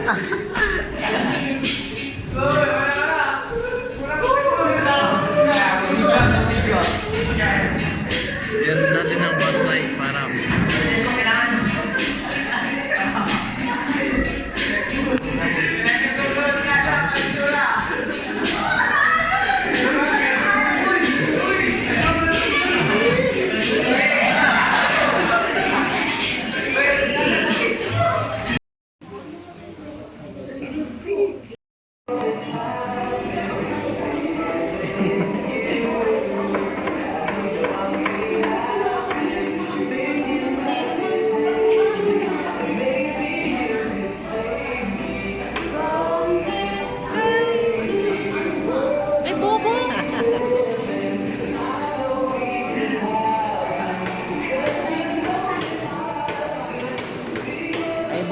Yan natin ang bus light para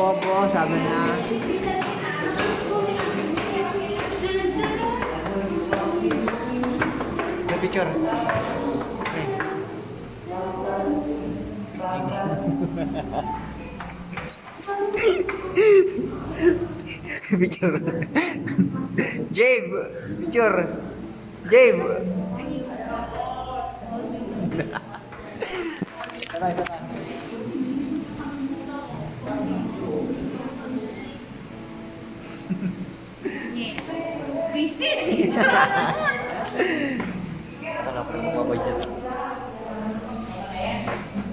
Bobo, sabi niya. May picture. Okay. Picture. Jabe! Picture! Jabe! Tara, tara. Visit! Kala ko yung mababudget.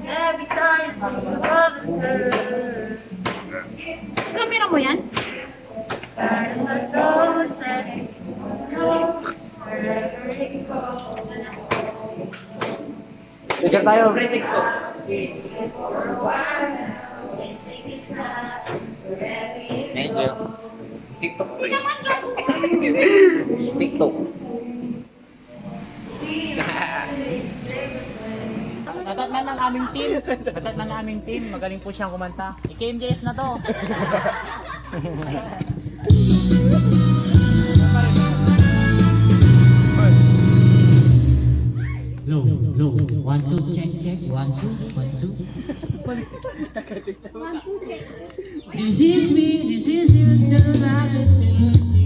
Every time Kamera mo yan? Picture tayo. Thank you. TikTok. TikTok. Natatnan ng aming team. Natatnan ng aming team. Magaling po siyang kumanta. I-KMJS na to. Low, low. 1, 2, check, check. 1, 2, 1, 2. This is me, this is you, so that is you.